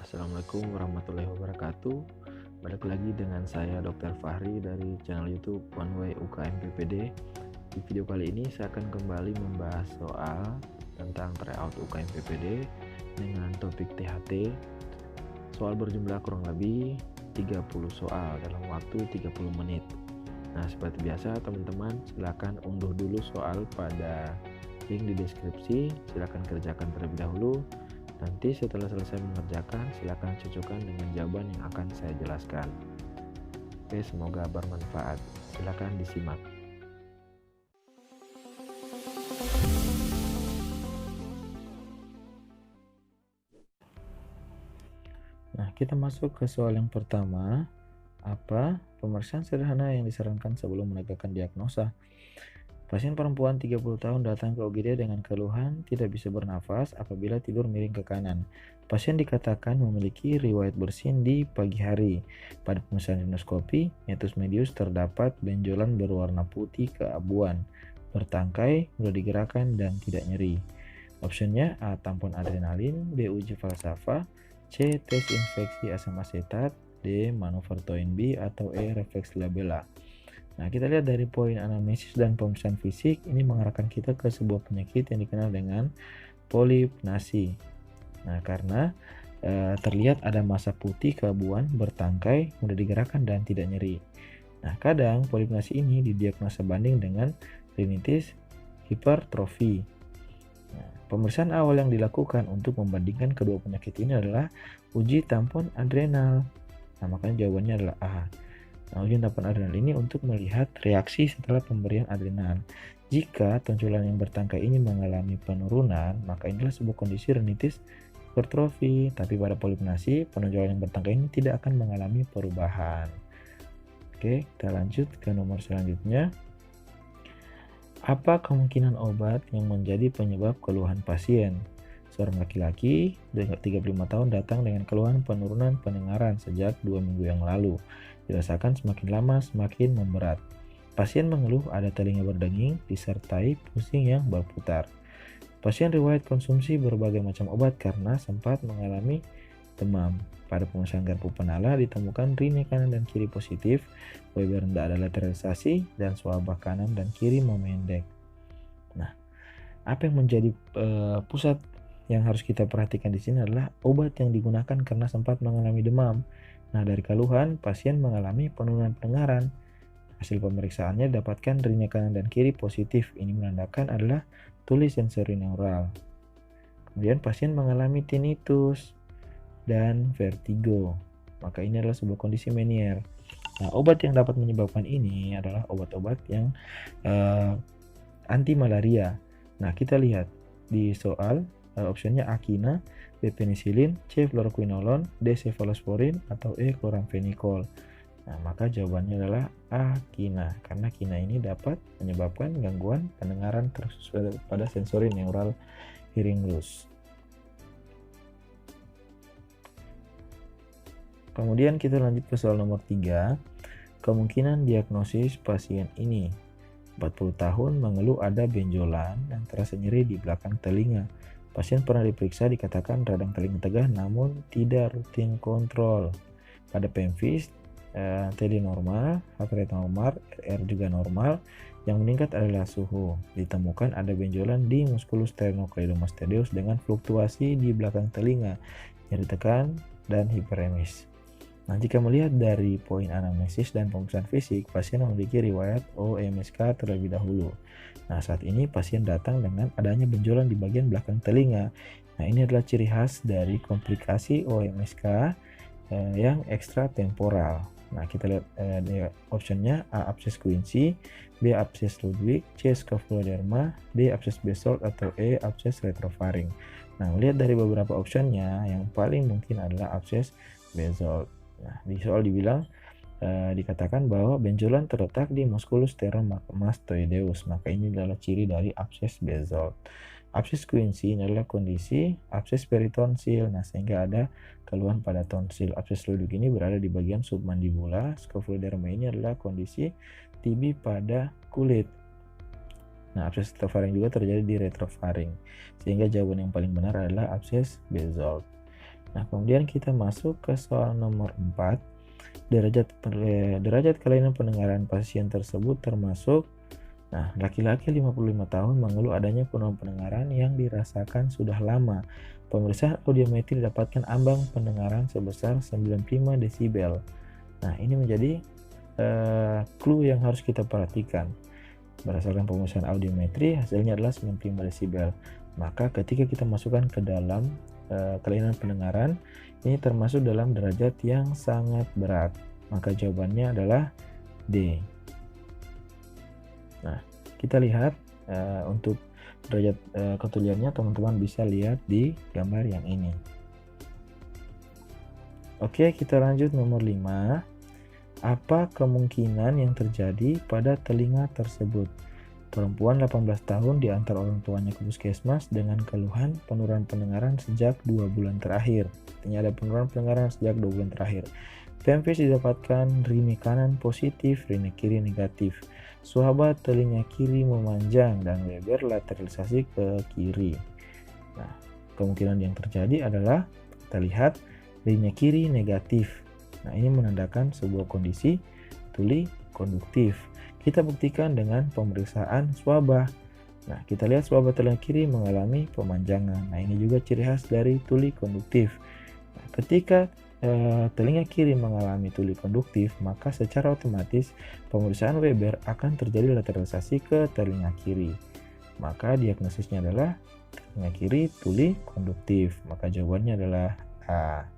Assalamualaikum warahmatullahi wabarakatuh. Balik lagi dengan saya Dr. Fahri dari channel YouTube One Way UKM PPD. Di video kali ini saya akan kembali membahas soal tentang tryout UKM PPD dengan topik THT. Soal berjumlah kurang lebih 30 soal dalam waktu 30 menit. Nah, seperti biasa teman-teman silakan unduh dulu soal pada link di deskripsi, silakan kerjakan terlebih dahulu. Nanti setelah selesai mengerjakan, silakan cocokkan dengan jawaban yang akan saya jelaskan. Oke, semoga bermanfaat. Silakan disimak. Nah, kita masuk ke soal yang pertama. Apa pemeriksaan sederhana yang disarankan sebelum menegakkan diagnosa? Pasien perempuan 30 tahun datang ke UGD dengan keluhan tidak bisa bernafas apabila tidur miring ke kanan. Pasien dikatakan memiliki riwayat bersin di pagi hari. Pada pemeriksaan rinoskopi, meatus medius terdapat benjolan berwarna putih keabuan, bertangkai, mudah digerakkan, dan tidak nyeri. Opsinya A. Tampon adrenalin, B. Uji falsafa, C. Tes infeksi asam asetat, D. Manuver Toynbee, atau E. Refleks labella. Nah, kita lihat dari poin anamnesis dan pemeriksaan fisik, ini mengarahkan kita ke sebuah penyakit yang dikenal dengan polipnasi. Nah, karena terlihat ada massa putih keabuan, bertangkai, mudah digerakkan, dan tidak nyeri. Nah, kadang polipnasi ini didiagnosa banding dengan rinitis hipertrofi. Nah, pemeriksaan awal yang dilakukan untuk membandingkan kedua penyakit ini adalah uji tampon adrenal. Nah, makanya jawabannya adalah A. Nah, uji tampon adrenal ini untuk melihat reaksi setelah pemberian adrenal. Jika tonjolan yang bertangkai ini mengalami penurunan, maka inilah sebuah kondisi rinitis hipertrofi. Tapi pada polipnasi, penonjolan yang bertangkai ini tidak akan mengalami perubahan. Oke, kita lanjut ke nomor selanjutnya. Apa kemungkinan obat yang menjadi penyebab keluhan pasien? Seorang laki-laki 35 tahun datang dengan keluhan penurunan pendengaran sejak 2 minggu yang lalu. Dirasakan semakin lama semakin memberat. Pasien mengeluh ada telinga berdenging disertai pusing yang berputar. Pasien riwayat konsumsi berbagai macam obat karena sempat mengalami demam. Pada pemeriksaan garpu penala ditemukan rini kanan dan kiri positif, WB rendah ada lateralisasi, dan swabah kanan dan kiri memendek. Nah, apa yang menjadi pusat yang harus kita perhatikan di sini adalah obat yang digunakan karena sempat mengalami demam. Nah, dari keluhan, pasien mengalami penurunan pendengaran. Hasil pemeriksaannya dapatkan rini kanan dan kiri positif. Ini menandakan adalah tuli sensori neural. Kemudian pasien mengalami tinnitus dan vertigo. Maka ini adalah sebuah kondisi Meniere. Nah, obat yang dapat menyebabkan ini adalah obat-obat yang anti malaria. Nah, kita lihat di soal opsinya A. Quina, B. Penicillin, C. Fluoroquinolone, D. Cephalosporin, atau E. Chloramphenicol. Nah, maka jawabannya adalah A. Quina, karena quina ini dapat menyebabkan gangguan pendengaran terkhusus pada sensori neural hearing loss. Kemudian kita lanjut ke soal nomor 3. Kemungkinan diagnosis pasien ini. 40 tahun mengeluh ada benjolan dan terasa nyeri di belakang telinga. Pasien pernah diperiksa dikatakan radang telinga tegah namun tidak rutin kontrol. Pada PEMVIS, TD normal, heart rate normal, RR juga normal. Yang meningkat adalah suhu. Ditemukan ada benjolan di musculus sternocleidomastoideus dengan fluktuasi di belakang telinga, nyeri tekan, dan hiperemis. Nah, jika melihat dari poin anamnesis dan pemeriksaan fisik, pasien memiliki riwayat OMSK terlebih dahulu. Nah, saat ini pasien datang dengan adanya benjolan di bagian belakang telinga. Nah, ini adalah ciri khas dari komplikasi OMSK yang ekstratemporal. Nah, kita lihat optionnya A. Abses Quincke, B. Abses Ludwig, C. Scapuloderma, D. Abses Bezold, atau E. Abses retrofaring. Nah, melihat dari beberapa optionnya, yang paling mungkin adalah abses Bezold. Nah, di soal dibilang dikatakan bahwa benjolan terletak di musculus sternocleidomastoideus, maka ini adalah ciri dari abses Bezold. Abses Quincke adalah kondisi abses peritonsil, nah sehingga ada keluhan pada tonsil. Abses Ludwig ini berada di bagian submandibula. Scapuloderma ini adalah kondisi TB pada kulit. Nah, abses retrofaring juga terjadi di retrofaring, sehingga jawaban yang paling benar adalah abses Bezold. Nah, kemudian kita masuk ke soal nomor 4. Derajat kelainan pendengaran pasien tersebut termasuk, nah, laki-laki 55 tahun mengeluh adanya penurunan pendengaran yang dirasakan sudah lama. Pemeriksaan audiometri didapatkan ambang pendengaran sebesar 95 desibel. Nah, ini menjadi clue yang harus kita perhatikan. Berdasarkan pemeriksaan audiometri, hasilnya adalah 95 desibel. Maka ketika kita masukkan ke dalam kelainan pendengaran, ini termasuk dalam derajat yang sangat berat. Maka jawabannya adalah D. Nah, kita lihat untuk derajat ketuliannya, teman-teman bisa lihat di gambar yang ini. Oke, kita lanjut nomor 5. Apa kemungkinan yang terjadi pada telinga tersebut? Perempuan 18 tahun diantar orang tuanya ke puskesmas dengan keluhan penurunan pendengaran sejak 2 bulan terakhir. Artinya ada penurunan pendengaran sejak 2 bulan terakhir. PMV didapatkan rine kanan positif, rine kiri negatif. Suaba telinga kiri memanjang dan lebar lateralisasi ke kiri. Nah, kemungkinan yang terjadi adalah kita lihat rine kiri negatif. Nah, ini menandakan sebuah kondisi tuli konduktif. Kita buktikan dengan pemeriksaan swabah. Nah, kita lihat swabah telinga kiri mengalami pemanjangan. Nah, ini juga ciri khas dari tuli konduktif. Nah, ketika telinga kiri mengalami tuli konduktif, maka secara otomatis pemeriksaan Weber akan terjadi lateralisasi ke telinga kiri. Maka diagnosisnya adalah telinga kiri tuli konduktif. Maka jawabannya adalah A.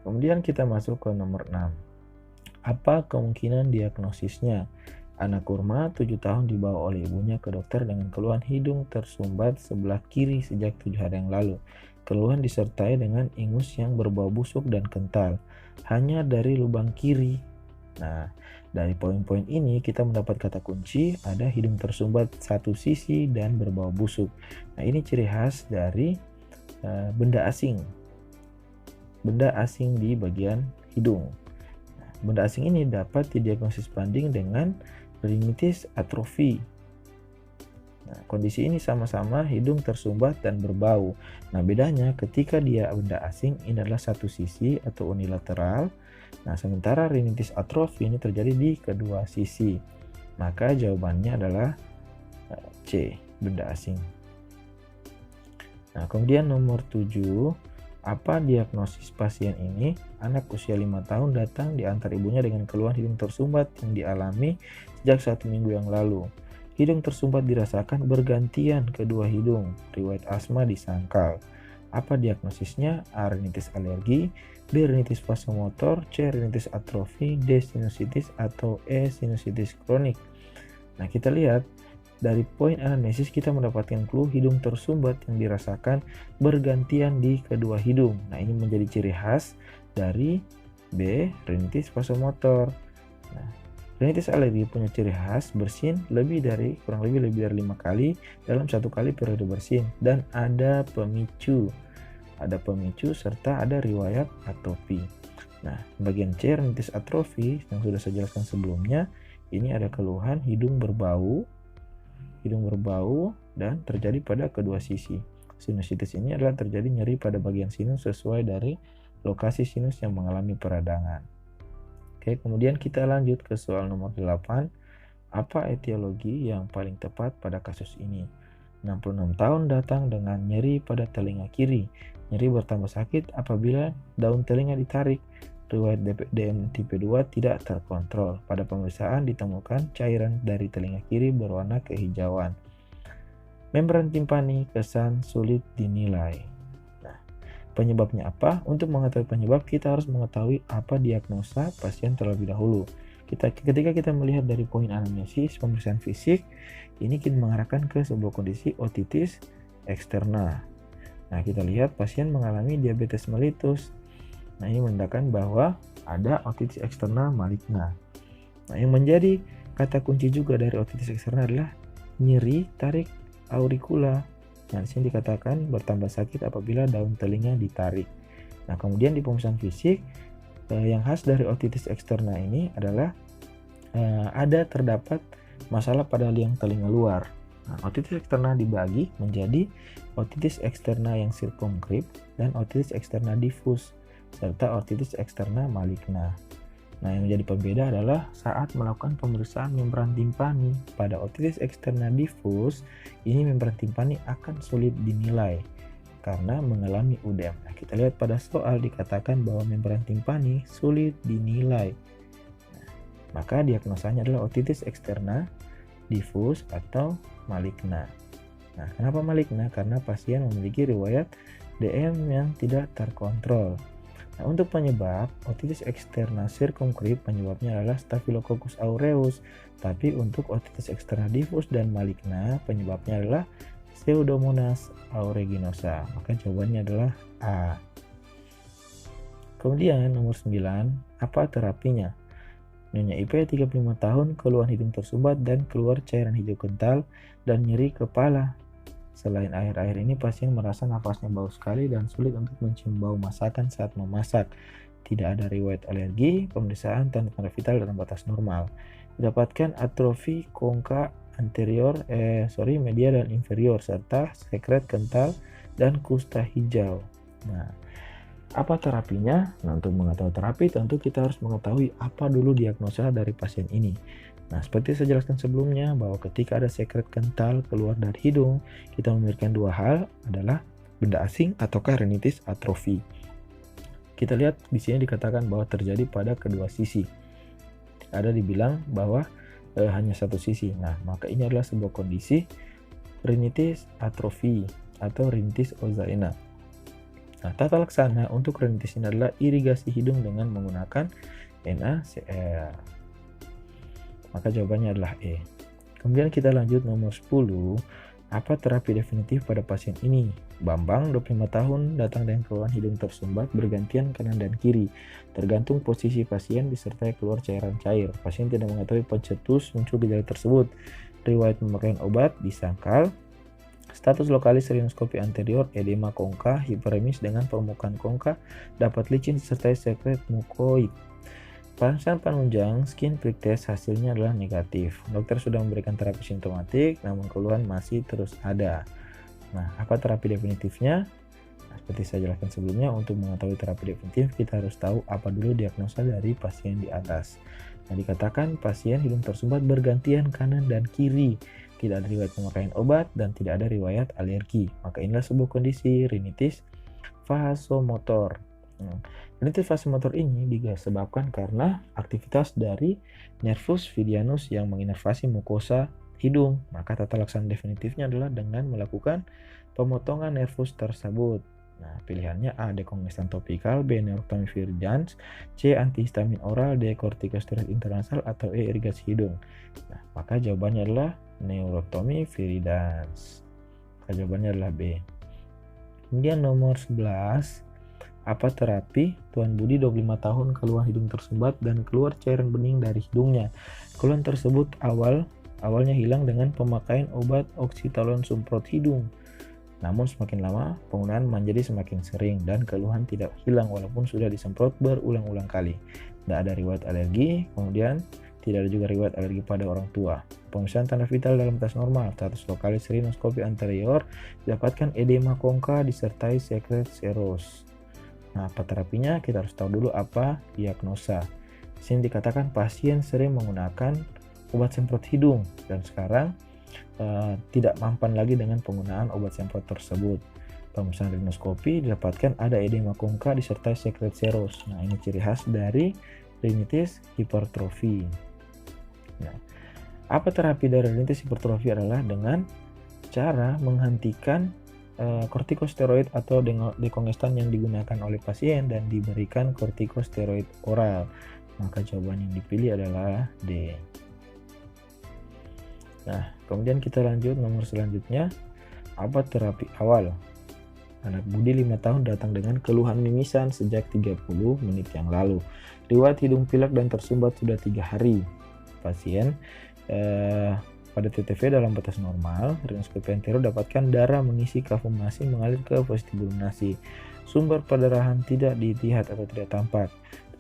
Kemudian kita masuk ke nomor 6. Apa kemungkinan diagnosisnya? Anak kurma 7 tahun dibawa oleh ibunya ke dokter dengan keluhan hidung tersumbat sebelah kiri sejak 7 hari yang lalu. Keluhan disertai dengan ingus yang berbau busuk dan kental, hanya dari lubang kiri. Nah, dari poin-poin ini kita mendapat kata kunci ada hidung tersumbat satu sisi dan berbau busuk. Nah, ini ciri khas dari benda asing. Benda asing di bagian hidung. Benda asing ini dapat didiagnosis banding dengan rinitis atrofi. Nah, kondisi ini sama-sama hidung tersumbat dan berbau. Nah, bedanya ketika dia benda asing ini adalah satu sisi atau unilateral. Nah, sementara rinitis atrofi ini terjadi di kedua sisi. Maka jawabannya adalah C, benda asing. Nah, kemudian nomor 7. Apa diagnosis pasien ini? Anak usia 5 tahun datang diantar ibunya dengan keluhan hidung tersumbat yang dialami sejak 1 minggu yang lalu. Hidung tersumbat dirasakan bergantian kedua hidung. Riwayat asma disangkal. Apa diagnosisnya? A. Rinitis alergi, B. Rinitis vasomotor, C. Rinitis atrofi, D. sinusitis, atau E. sinusitis kronik. Nah, kita lihat dari poin anamnesis kita mendapatkan clue hidung tersumbat yang dirasakan bergantian di kedua hidung. Nah, ini menjadi ciri khas dari B. Rinitis vasomotor. Nah, rinitis alergi punya ciri khas bersin kurang lebih dari 5 kali dalam 1 kali periode bersin dan ada pemicu. Ada pemicu serta ada riwayat atopi. Nah, bagian C. Rinitis atrofi yang sudah saya jelaskan sebelumnya, ini ada keluhan hidung berbau dan terjadi pada kedua sisi. Sinusitis ini adalah terjadi nyeri pada bagian sinus sesuai dari lokasi sinus yang mengalami peradangan. Oke, kemudian kita lanjut ke soal nomor 8. Apa etiologi yang paling tepat pada kasus ini? 66 tahun datang dengan nyeri pada telinga kiri. Nyeri bertambah sakit apabila daun telinga ditarik. Riwayat DM tipe 2 tidak terkontrol. Pada pemeriksaan ditemukan cairan dari telinga kiri berwarna kehijauan. Membran timpani kesan sulit dinilai. Nah, penyebabnya apa? Untuk mengetahui penyebab kita harus mengetahui apa diagnosa pasien terlebih dahulu. Ketika kita melihat dari poin anamnesis, pemeriksaan fisik, ini kita mengarahkan ke sebuah kondisi otitis eksterna. Nah, kita lihat pasien mengalami diabetes mellitus. Nah, ini menandakan bahwa ada otitis eksterna maligna. Nah, yang menjadi kata kunci juga dari otitis eksterna adalah nyeri tarik auricula. Nah, di sini dikatakan bertambah sakit apabila daun telinga ditarik. Nah, kemudian di pemeriksaan fisik, yang khas dari otitis eksterna ini adalah terdapat masalah pada liang telinga luar. Nah, otitis eksterna dibagi menjadi otitis eksterna yang sirkumskrip dan otitis eksterna difus, serta otitis eksterna maligna. Nah, yang menjadi pembeda adalah saat melakukan pemeriksaan membran timpani. Pada otitis eksterna difus, ini membran timpani akan sulit dinilai karena mengalami udem. Nah, kita lihat pada soal dikatakan bahwa membran timpani sulit dinilai. Nah, maka diagnosanya adalah otitis eksterna difus atau maligna. Nah, kenapa maligna? Karena pasien memiliki riwayat DM yang tidak terkontrol. Nah, untuk penyebab otitis eksterna sirkumskrip penyebabnya adalah Staphylococcus aureus, tapi untuk otitis eksterna difus dan maligna penyebabnya adalah Pseudomonas aeruginosa. Maka jawabannya adalah A. Kemudian nomor 9, apa terapinya? Nyonya IP 35 tahun, keluhan hidung tersumbat dan keluar cairan hijau kental dan nyeri kepala. Selain akhir-akhir ini pasien merasa nafasnya bau sekali dan sulit untuk mencium bau masakan saat memasak. Tidak ada riwayat alergi, pemeriksaan tanda-tanda vital dalam batas normal. Didapatkan atrofi kongka anterior, media dan inferior serta sekret kental dan kusta hijau. Nah, apa terapinya? Nah, untuk mengetahui terapi tentu kita harus mengetahui apa dulu diagnosa dari pasien ini. Nah, seperti saya jelaskan sebelumnya bahwa ketika ada sekret kental keluar dari hidung, kita memikirkan dua hal adalah benda asing ataukah rinitis atrofi. Kita lihat di sini dikatakan bahwa terjadi pada kedua sisi. Ada dibilang bahwa hanya satu sisi. Nah, maka ini adalah sebuah kondisi rinitis atrofi atau rinitis ozaena. Nah, tata laksana untuk rinitis ini adalah irigasi hidung dengan menggunakan NaCl. Maka jawabannya adalah E. Kemudian kita lanjut nomor 10. Apa terapi definitif pada pasien ini? Bambang, 25 tahun, datang dengan keluhan hidung tersumbat bergantian kanan dan kiri. Tergantung posisi pasien disertai keluar cairan cair. Pasien tidak mengetahui pencetus muncul gejala tersebut. Riwayat pemakaian obat disangkal. Status lokalis rinoskopi anterior, edema kongka, hiperemis dengan permukaan kongka, dapat licin disertai sekret mukoid. Pemeriksaan penunjang skin prick test hasilnya adalah negatif. Dokter sudah memberikan terapi simptomatik, namun keluhan masih terus ada. Nah, apa terapi definitifnya? Nah, seperti saya jelaskan sebelumnya, untuk mengetahui terapi definitif kita harus tahu apa dulu diagnosa dari pasien di atas. Nah, dikatakan pasien hidung tersumbat bergantian kanan dan kiri, tidak ada riwayat pemakaian obat dan tidak ada riwayat alergi. Maka inilah sebuah kondisi rinitis vasomotor. Rinitis vasomotor ini disebabkan karena aktivitas dari nervus vidianus yang menginervasi mukosa hidung. Maka tata laksana definitifnya adalah dengan melakukan pemotongan nervus tersebut. Nah, pilihannya A. Dekongestan topikal, B. Neurotomy viridans, C. Antihistamin oral, D. Kortikosteroid intranasal, atau E. Irigasi hidung. Nah, maka jawabannya adalah Neurotomy viridans. Maka jawabannya adalah B. Kemudian nomor 11. Apa terapi? Tuan Budi 25 tahun, keluhan hidung tersumbat dan keluar cairan bening dari hidungnya. Keluhan tersebut awalnya hilang dengan pemakaian obat oksitalon semprot hidung. Namun semakin lama penggunaan menjadi semakin sering dan keluhan tidak hilang walaupun sudah disemprot berulang-ulang kali. Tidak ada riwayat alergi, kemudian tidak ada juga riwayat alergi pada orang tua. Pemeriksaan tanda vital dalam batas normal, status lokalis rinoskopi anterior, didapatkan edema kongka disertai sekret seros. Nah, apa terapinya? Kita harus tahu dulu apa diagnosa. Di sini dikatakan pasien sering menggunakan obat semprot hidung dan sekarang tidak mampan lagi dengan penggunaan obat semprot tersebut. Pemeriksaan rinoskopi didapatkan ada edema kongka disertai sekret seros. Nah, ini ciri khas dari rinitis hipertrofi. Nah, apa terapi dari rinitis hipertrofi adalah dengan cara menghentikan kortikosteroid atau dekongestan yang digunakan oleh pasien dan diberikan kortikosteroid oral. Maka jawaban yang dipilih adalah D. Nah, kemudian kita lanjut nomor selanjutnya. Apa terapi awal? Anak Budi 5 tahun datang dengan keluhan mimisan sejak 30 menit yang lalu. Riwayat hidung pilek dan tersumbat sudah 3 hari. Pasien pada TTV dalam batas normal. Rinoskopi anterior dapatkan darah mengisi kafum nasi mengalir ke vestibulum nasi. Sumber perdarahan tidak dilihat atau tidak tampak.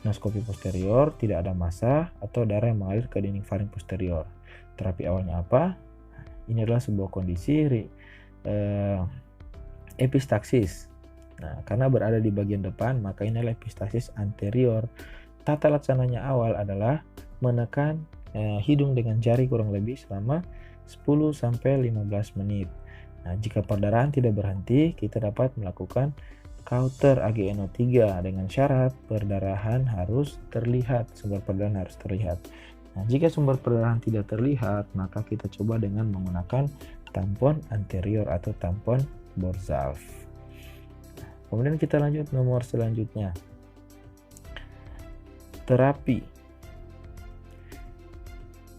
Rinoskopi posterior tidak ada massa atau darah yang mengalir ke dinding faring posterior. Terapi awalnya apa? ini adalah sebuah kondisi epistaksis. Nah, karena berada di bagian depan, maka ini adalah epistaksis anterior. Tata laksananya awal adalah menekan hidung dengan jari kurang lebih selama 10-15 menit. Nah, jika perdarahan tidak berhenti, kita dapat melakukan Kauter AGNO3 dengan syarat perdarahan harus terlihat, sumber perdarahan harus terlihat. Nah, jika sumber perdarahan tidak terlihat, maka kita coba dengan menggunakan tampon anterior atau tampon Borzalf. Kemudian kita lanjut nomor selanjutnya. Terapi.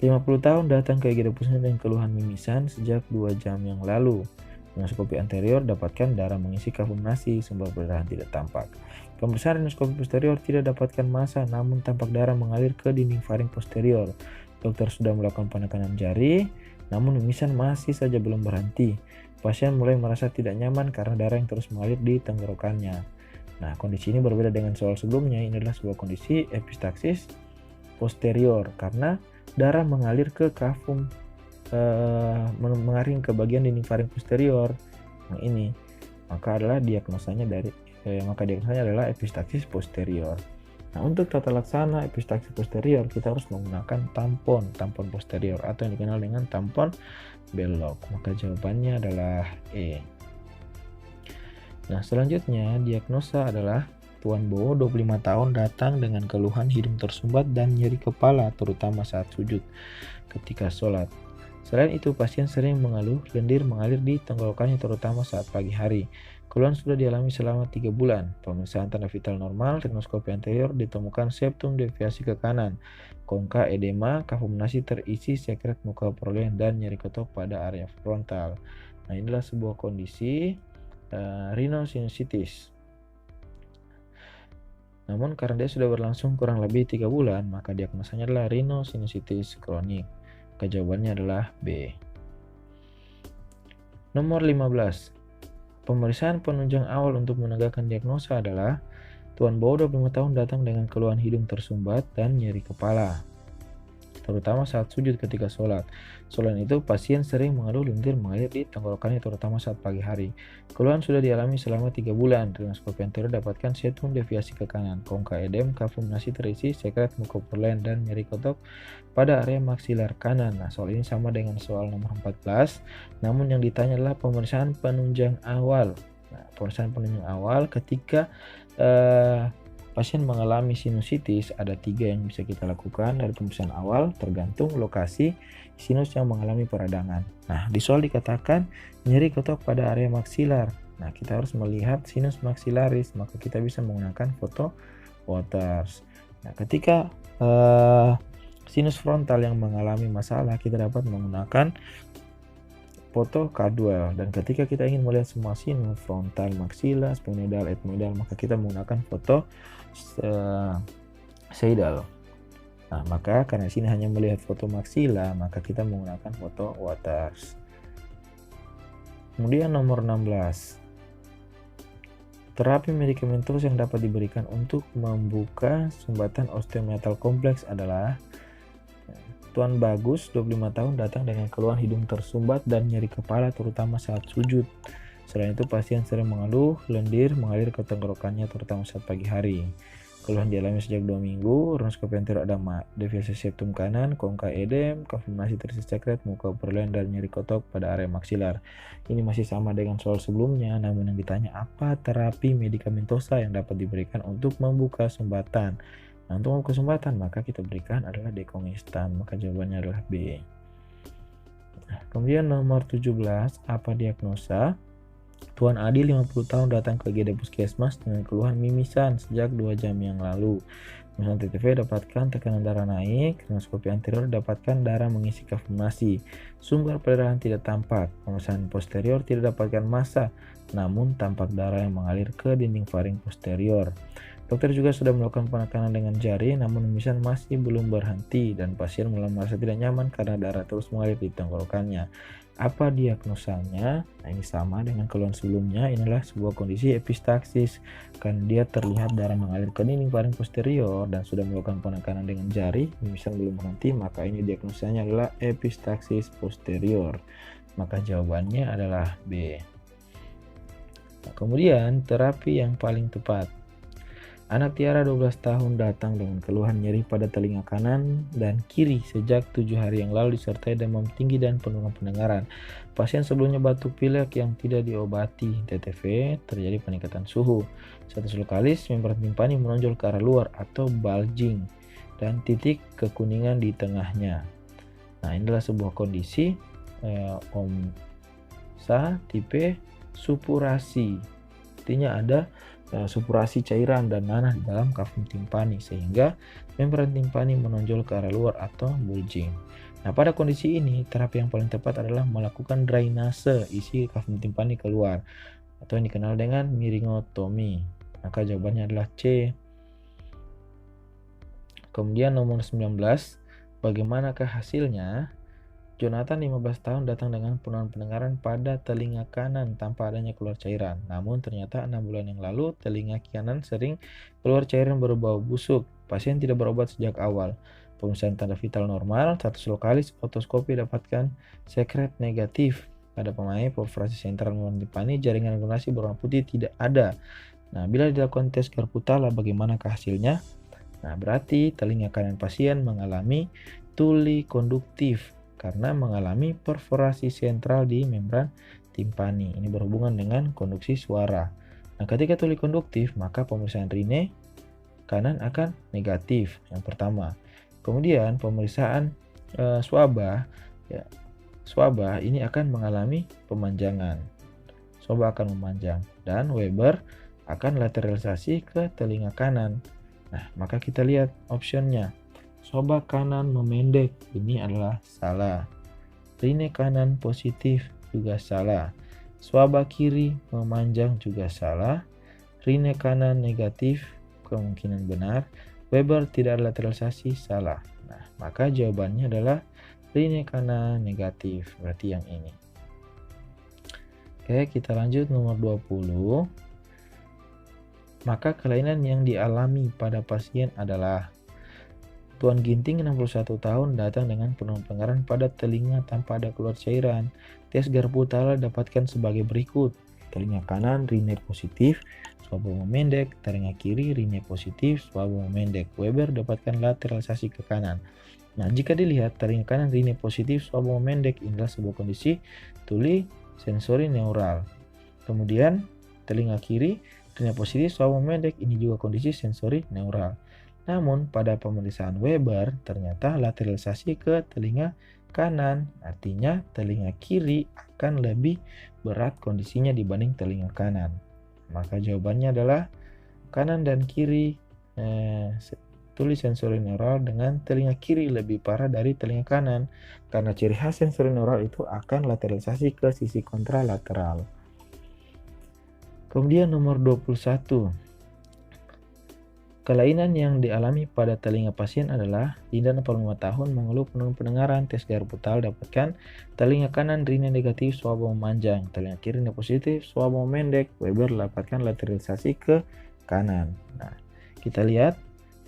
50 tahun datang ke IGD Pusat dengan keluhan mimisan sejak 2 jam yang lalu. Rinoskopi anterior dapatkan darah mengisi kafum nasi, sumber perdarahan tidak tampak. Pemeriksaan rinoskopi posterior tidak dapatkan massa, namun tampak darah mengalir ke dinding faring posterior. Dokter sudah melakukan penekanan jari, namun mimisan masih saja belum berhenti. Pasien mulai merasa tidak nyaman karena darah yang terus mengalir di tenggorokannya. Nah, kondisi ini berbeda dengan soal sebelumnya. Ini adalah sebuah kondisi epistaksis posterior karena darah mengalir ke kafum, mengaring ke bagian dinding faring posterior yang ini, maka diagnosanya adalah epistaksis posterior. Nah, untuk tata laksana epistaksis posterior kita harus menggunakan tampon posterior atau yang dikenal dengan tampon Belloc. Maka jawabannya adalah E. Nah, selanjutnya diagnosa adalah Tuan Bowo 25 tahun datang dengan keluhan hidung tersumbat dan nyeri kepala terutama saat sujud ketika sholat. Selain itu, pasien sering mengeluh lendir mengalir di tenggorokannya terutama saat pagi hari. Keluhan sudah dialami selama 3 bulan. Pemeriksaan tanda vital normal, rinoskopi anterior ditemukan septum deviasi ke kanan, kongka edema, kafum nasi terisi sekret mukoprolen dan nyeri ketok pada area frontal. Nah, inilah sebuah kondisi rhinosinusitis. Namun karena dia sudah berlangsung kurang lebih 3 bulan, maka diagnosanya adalah rhinosinusitis kronik. Jawabannya adalah B. Nomor 15. Pemeriksaan penunjang awal untuk menegakkan diagnosa adalah Tuan Bowo 25 tahun datang dengan keluhan hidung tersumbat dan nyeri kepala, terutama saat sujud ketika sholat. Selain itu, pasien sering mengeluh lendir mengalir di tenggorokannya terutama saat pagi hari. Keluhan sudah dialami selama 3 bulan. Rinoskopi anterior dapatkan septum deviasi ke kanan, kongka edem, kafum nasi terisi sekret mukoprolen dan nyeri kotok pada area maksilar kanan. Nah, soal ini sama dengan soal nomor 14, namun yang ditanya adalah pemeriksaan penunjang awal. Nah, pemeriksaan penunjang awal ketika pasien mengalami sinusitis, ada 3 yang bisa kita lakukan dari pemeriksaan awal tergantung lokasi sinus yang mengalami peradangan. Nah, di soal dikatakan nyeri kotok pada area maksilar. Nah, kita harus melihat sinus maksilaris, maka kita bisa menggunakan foto Waters. Nah, ketika sinus frontal yang mengalami masalah, kita dapat menggunakan foto Caldwell. Dan ketika kita ingin melihat semua sinus frontal, maksila, sphenoidal, ethmoidal, maka kita menggunakan foto Seidel. Nah, maka karena sini hanya melihat foto maksila, maka kita menggunakan foto Waters. Kemudian nomor 16. Terapi medikamentos yang dapat diberikan untuk membuka sumbatan osteometal kompleks adalah Tuan Bagus 25 tahun datang dengan keluhan hidung tersumbat dan nyeri kepala terutama saat sujud. Selain itu, pasien sering mengeluh lendir mengalir ke tenggorokannya terutama saat pagi hari. Keluhan dialami sejak 2 minggu. Rinoskopi anterior ada deviasi septum kanan, kongka edem, kafum nasi terisi sekret, mukoprolen dan nyeri kotok pada area maksilar. Ini masih sama dengan soal sebelumnya, namun yang ditanya apa terapi medikamentosa yang dapat diberikan untuk membuka sumbatan. Nah, untuk membuka sumbatan maka kita berikan adalah dekongestan, maka jawabannya adalah B. Nah, kemudian nomor 17, apa diagnosa? Tuan Adi 50 tahun datang ke IGD Puskesmas dengan keluhan mimisan sejak 2 jam yang lalu. Pemeriksaan TTV dapatkan tekanan darah naik, rinoskopi anterior dapatkan darah mengisi kafum nasi. Sumber perdarahan tidak tampak. Pemeriksaan posterior tidak dapatkan massa, namun tampak darah yang mengalir ke dinding faring posterior. Dokter juga sudah melakukan penekanan dengan jari, namun mimisan masih belum berhenti dan pasien mulai merasa tidak nyaman karena darah terus mengalir di tenggorokannya. Apa diagnosanya? Nah, ini sama dengan keluhan sebelumnya. Inilah sebuah kondisi epistaksis karena dia terlihat darah mengalir ke dinding faring posterior dan sudah melakukan penekanan dengan jari, mimisan belum berhenti, maka ini diagnosanya adalah epistaksis posterior. Maka jawabannya adalah B. Nah, kemudian terapi yang paling tepat. Anak Tiara 12 tahun datang dengan keluhan nyeri pada telinga kanan dan kiri sejak 7 hari yang lalu disertai demam tinggi dan penurunan pendengaran. Pasien sebelumnya batuk pilek yang tidak diobati TTV, terjadi peningkatan suhu. Status lokalis membran timpani menonjol ke arah luar atau bulging dan titik kekuningan di tengahnya. Nah, ini adalah sebuah kondisi OMSA tipe supurasi. Artinya ada supurasi cairan dan nanah di dalam kafum timpani sehingga membran timpani menonjol ke arah luar atau bulging. Nah, pada kondisi ini terapi yang paling tepat adalah melakukan drainase isi kafum timpani keluar atau yang dikenal dengan miringotomi. Maka jawabannya adalah C. Kemudian nomor 19, bagaimanakah hasilnya? Jonathan 15 tahun datang dengan penurunan pendengaran pada telinga kanan tanpa adanya keluar cairan. Namun ternyata 6 bulan yang lalu telinga kanan sering keluar cairan berbau busuk. Pasien tidak berobat sejak awal. Pemeriksaan tanda vital normal, status lokalis, otoskopi dapatkan sekret negatif. Pada pemain perforasi sentral membran timpani, jaringan donasi berwarna putih tidak ada. Nah, bila dilakukan tes Garputala, bagaimanakah hasilnya? Nah, berarti telinga kanan pasien mengalami tuli konduktif karena mengalami perforasi sentral di membran timpani. Ini berhubungan dengan konduksi suara. Nah, ketika tuli konduktif, maka pemeriksaan rine kanan akan negatif, yang pertama. Kemudian pemeriksaan swaba, ya, swaba ini akan mengalami pemanjangan. Swaba akan memanjang dan Weber akan lateralisasi ke telinga kanan. Nah, maka kita lihat optionnya. Swaba kanan memendek, ini adalah salah. Rine kanan positif juga salah. Swaba kiri memanjang juga salah. Rine kanan negatif kemungkinan benar. Weber tidak lateralisasi salah. Nah, maka jawabannya adalah rine kanan negatif, berarti yang ini. Oke, kita lanjut nomor 20. Maka kelainan yang dialami pada pasien adalah Tuan Ginting 61 tahun datang dengan penurunan pendengaran pada telinga tanpa ada keluar cairan. Tes Garputala dapatkan sebagai berikut. Telinga kanan rine positif, swaba memendek. Telinga kiri rine positif, swaba memendek. Weber dapatkan lateralisasi ke kanan. Nah, jika dilihat telinga kanan rine positif, swaba memendek, inilah sebuah kondisi tuli sensori neural. Kemudian telinga kiri rine positif, swaba memendek, ini juga kondisi sensori neural. Namun pada pemeriksaan Weber ternyata lateralisasi ke telinga kanan, artinya telinga kiri akan lebih berat kondisinya dibanding telinga kanan. Maka jawabannya adalah kanan dan kiri tuli sensori neural dengan telinga kiri lebih parah dari telinga kanan karena ciri khas sensori neural itu akan lateralisasi ke sisi kontralateral. Kemudian nomor 21. Kelainan yang dialami pada telinga pasien adalah Dinda 45 tahun mengeluh penurunan pendengaran. Tes Garputala dapatkan telinga kanan rine negatif, swaba memanjang. Telinga kiri rine positif, swaba memendek. Weber dapatkan lateralisasi ke kanan. Nah, kita lihat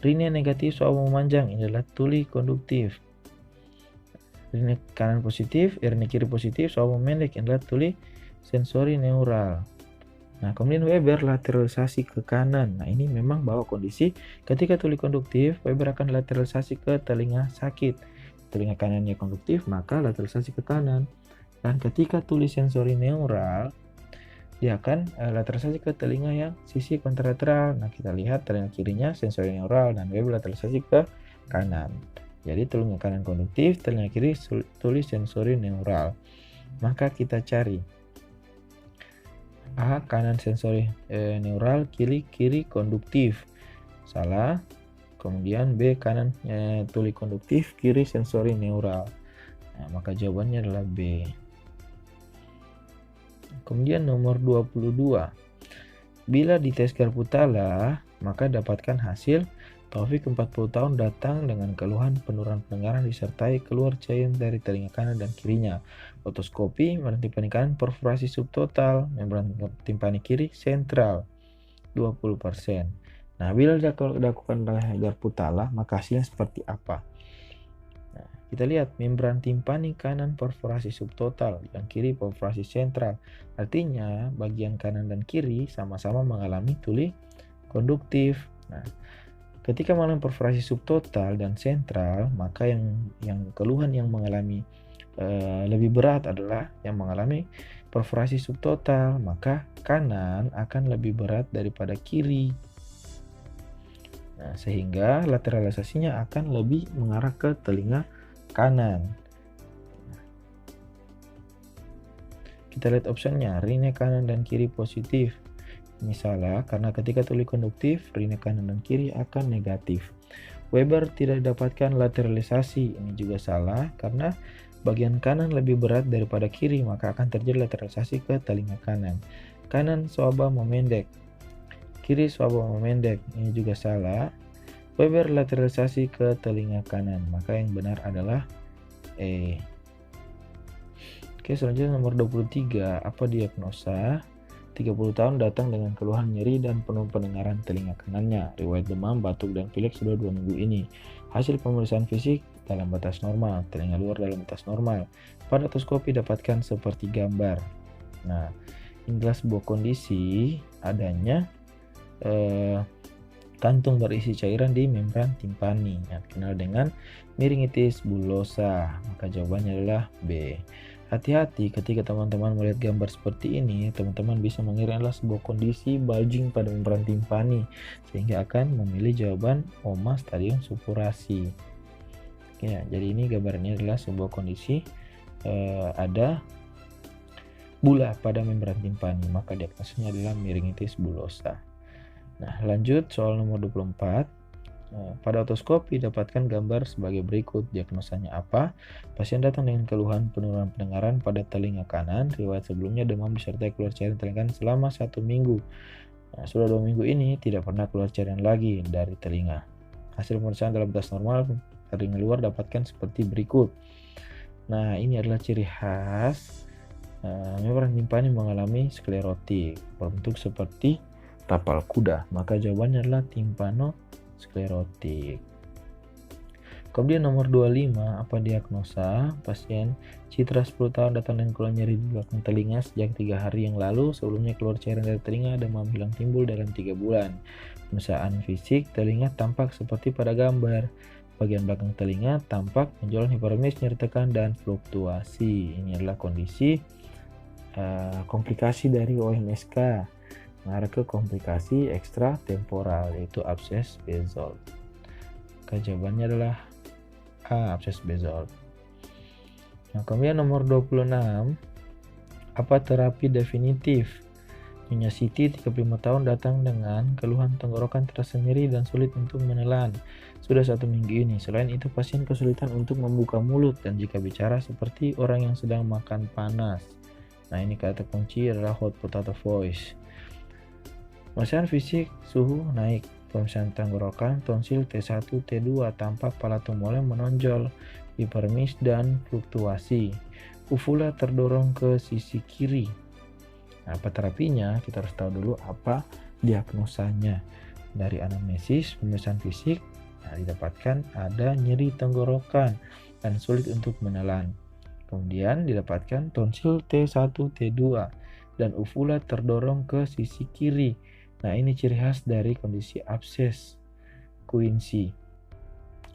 rine negatif, swaba memanjang, ini adalah tuli konduktif. Rine kanan positif, rine kiri positif, swaba memendek, ini adalah tuli sensori neural. Nah, kemudian Weber lateralisasi ke kanan. Nah, ini memang bahwa kondisi ketika tuli konduktif, Weber akan lateralisasi ke telinga sakit. Telinga kanannya konduktif, maka lateralisasi ke kanan. Dan ketika tuli sensori neural, dia akan lateralisasi ke telinga yang sisi kontralateral. Nah, kita lihat telinga kirinya sensori neural dan Weber lateralisasi ke kanan. Jadi telinga kanan konduktif, telinga kiri tuli sensori neural. Maka kita cari A. Kanan sensori neural, kiri konduktif. Salah. Kemudian B. Kanan tuli konduktif, kiri sensori neural. Nah, maka jawabannya adalah B. Kemudian nomor 22. Bila dites Garputala, maka dapatkan hasil Taufik 40 tahun datang dengan keluhan penurunan pendengaran disertai keluar cairan dari telinga kanan dan kirinya. Otoskopi membran timpani kanan perforasi subtotal, membran timpani kiri sentral 20%. Nah, bila dilakukan Garputala, maka hasilnya seperti apa? Nah, Kita lihat membran timpani kanan perforasi subtotal, yang kiri perforasi sentral. Artinya bagian kanan dan kiri sama-sama mengalami tuli konduktif. Nah, ketika mengalami perforasi subtotal dan sentral, maka yang keluhan yang mengalami lebih berat adalah yang mengalami perforasi subtotal, maka kanan akan lebih berat daripada kiri. Nah, sehingga lateralisasinya akan lebih mengarah ke telinga kanan. Kita lihat optionnya, rine kanan dan kiri positif. Ini salah karena ketika tuli konduktif, rine kanan dan kiri akan negatif. Weber tidak dapatkan lateralisasi. Ini juga salah karena bagian kanan lebih berat daripada kiri, maka akan terjadi lateralisasi ke telinga kanan. Kanan swaba memendek, kiri swaba memendek. Ini juga salah. Weber lateralisasi ke telinga kanan, maka yang benar adalah E. Oke, selanjutnya nomor 23. Apa diagnosa? 30 tahun datang dengan keluhan nyeri dan penuh pendengaran telinga kanannya. Riwayat demam, batuk, dan pilek sudah 2 minggu ini. Hasil pemeriksaan fisik dalam batas normal, telinga luar dalam batas normal. Pada otoskopi dapatkan seperti gambar. Nah, inilah sebuah kondisi adanya kantung berisi cairan di membran timpani yang dikenal dengan miringitis bullosa. Maka jawabannya adalah B. Hati-hati ketika teman-teman melihat gambar seperti ini, teman-teman bisa mengira adalah sebuah kondisi bulging pada membran timpani, sehingga akan memilih jawaban oma stadium suppurasi. Ya, jadi ini gambarnya adalah sebuah kondisi ada bula pada membran timpani, maka diagnosisnya adalah miringitis bullosa. Nah, lanjut soal nomor 24. Pada otoskopi dapatkan gambar sebagai berikut. Diagnosanya apa? Pasien datang dengan keluhan penurunan pendengaran pada telinga kanan. Riwayat sebelumnya demam disertai keluar cairan telinga selama 1 minggu. Nah, sudah 2 minggu ini tidak pernah keluar cairan lagi dari telinga. Hasil pemeriksaan dalam batas normal telinga luar dapatkan seperti berikut. Nah, ini adalah ciri khas membran timpani mengalami sklerotik berbentuk seperti tapal kuda, maka jawabannya adalah timpanosklerotik. Kemudian nomor 25, apa diagnosa? Pasien citra 10 tahun datang dengan keluhan nyeri di belakang telinga sejak 3 hari yang lalu. Sebelumnya keluar cairan dari telinga, demam hilang timbul dalam 3 bulan. Pemeriksaan fisik telinga tampak seperti pada gambar. Bagian belakang telinga tampak benjolan hiperemis, nyeri tekan, dan fluktuasi. Ini adalah kondisi komplikasi dari OMSK. Mengarah ke komplikasi ekstra temporal, yaitu abses Bezold. Jawabannya adalah A, abses Bezold. Nah, kemudian nomor 26, apa terapi definitif? Nyonya Siti 35 tahun datang dengan keluhan tenggorokan terasa nyeri dan sulit untuk menelan sudah 1 minggu ini. Selain itu, pasien kesulitan untuk membuka mulut dan jika bicara seperti orang yang sedang makan panas. Nah, ini kata kunci adalah hot potato voice. Pemeriksaan fisik, suhu naik, pemeriksaan tenggorokan, tonsil T1, T2, tampak palatum molem menonjol, hiperemis, dan fluktuasi. Uvula terdorong ke sisi kiri. Nah, apa terapinya? Kita harus tahu dulu apa diagnosanya. Dari anamnesis, pemeriksaan fisik, didapatkan ada nyeri tenggorokan dan sulit untuk menelan. Kemudian didapatkan tonsil T1, T2, dan uvula terdorong ke sisi kiri. Nah, ini ciri khas dari kondisi abses Quincke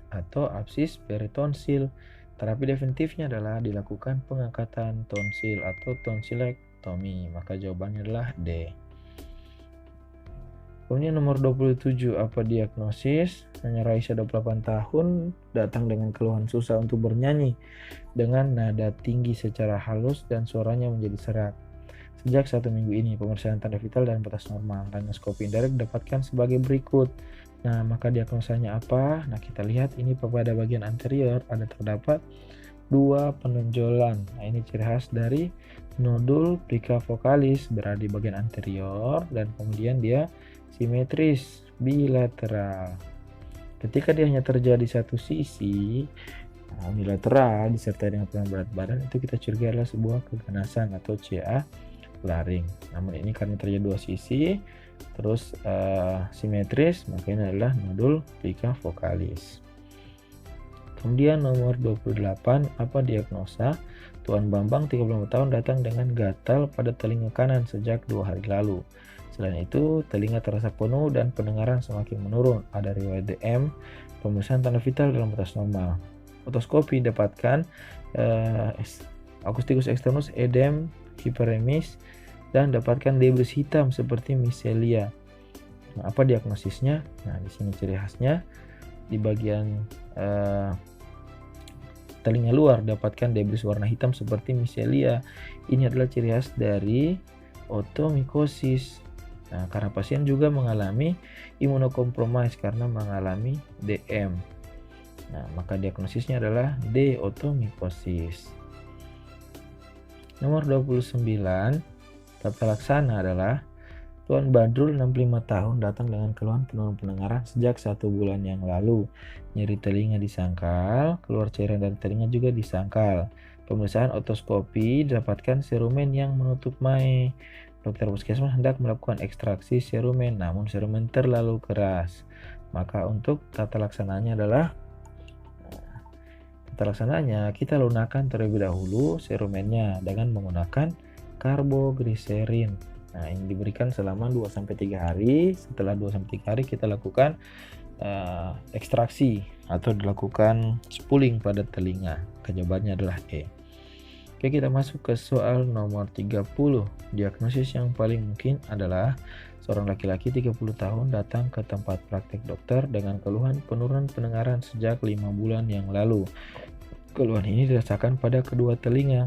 atau absis peritonsil. Terapi definitifnya adalah dilakukan pengangkatan tonsil atau tonsilektomi. Maka jawabannya adalah D. Kemudian nomor 27, apa diagnosis? Nyonya Raisa 28 tahun datang dengan keluhan susah untuk bernyanyi dengan nada tinggi secara halus dan suaranya menjadi serak. Sejak 1 minggu ini, pemeriksaan tanda vital dan batas normal. Laryngoscopy indirect dapatkan sebagai berikut. Nah, maka diagnosanya apa? Nah, kita lihat ini pada bagian anterior ada terdapat 2 penonjolan. Nah, ini ciri khas dari nodul plica vocalis berada di bagian anterior dan kemudian dia simetris bilateral. Ketika dia hanya terjadi satu sisi, unilateral disertai dengan penurunan berat badan, itu kita curigai adalah sebuah keganasan atau CA laring. Namun ini karena terjadi 2 sisi terus simetris, maka ini adalah nodul plica vocalis. Kemudian nomor 28, apa diagnosa? Tuan Bambang 35 tahun datang dengan gatal pada telinga kanan sejak 2 hari lalu. Selain itu, telinga terasa penuh dan pendengaran semakin menurun. Ada riwayat DM, pemeriksaan tanda vital dalam batas normal. Otoskopi dapatkan acousticus externus, edem, hiperemis, dan dapatkan debris hitam seperti micelia. Nah, apa diagnosisnya? Nah, di sini ciri khasnya di bagian telinga luar dapatkan debris warna hitam seperti micelia. Ini adalah ciri khas dari otomikosis. Nah, karena pasien juga mengalami imunokompromis karena mengalami DM. Nah, maka diagnosisnya adalah D-otomikosis. Nomor 29, tata laksana adalah Tuan Badrul 65 tahun datang dengan keluhan penurunan pendengaran sejak 1 bulan yang lalu. Nyeri telinga di sangkal, keluar cairan dari telinga juga di sangkal. Pemeriksaan otoskopi didapatkan serumen yang menutup mae. Dokter puskesmas hendak melakukan ekstraksi serumen, namun serumen terlalu keras. Maka untuk tata laksananya adalah kita lunakkan terlebih dahulu serumennya dengan menggunakan karbogliserin. Nah, ini diberikan selama 2-3 hari. Setelah 2-3 hari kita lakukan ekstraksi atau dilakukan spooling pada telinga. Jawabannya adalah E. Oke, kita masuk ke soal nomor 30. Diagnosis yang paling mungkin adalah seorang laki-laki 30 tahun datang ke tempat praktek dokter dengan keluhan penurunan pendengaran sejak 5 bulan yang lalu. Keluhan ini dirasakan pada kedua telinga,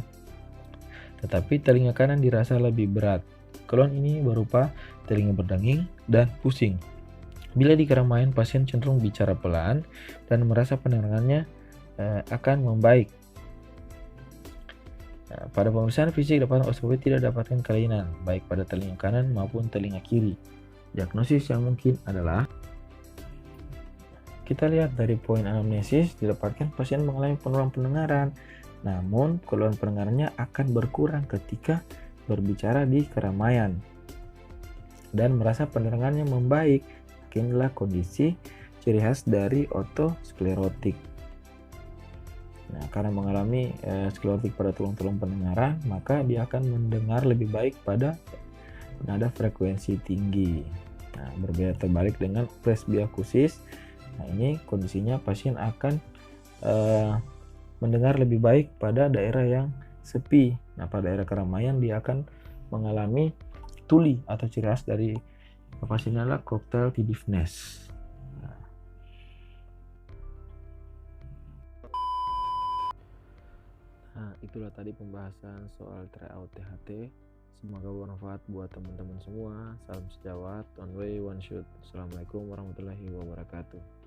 tetapi telinga kanan dirasa lebih berat. Keluhan ini berupa telinga berdenging dan pusing. Bila di keramaian, pasien cenderung bicara pelan dan merasa pendengarannya akan membaik. Nah, pada pemeriksaan fisik dapat otoskopi tidak dapatkan kelainan baik pada telinga kanan maupun telinga kiri. Diagnosis yang mungkin adalah, kita lihat dari poin anamnesis, didapatkan pasien mengalami penurunan pendengaran, namun keluhan pendengarannya akan berkurang ketika berbicara di keramaian dan merasa pendengarannya membaik. Inilah kondisi ciri khas dari otosklerotik. Nah, karena mengalami sklerotik pada tulang-tulang pendengaran, maka dia akan mendengar lebih baik pada nada frekuensi tinggi. Nah, berbeda terbalik dengan presbyakusis. Nah, ini kondisinya pasien akan mendengar lebih baik pada daerah yang sepi. Nah, pada daerah keramaian dia akan mengalami tuli atau ciri khas dari pasien adalah cocktail tidiness. Nah, itulah tadi pembahasan soal tryout THT. Semoga bermanfaat buat teman-teman semua. Salam sejawat, one way, one shoot. Assalamualaikum warahmatullahi wabarakatuh.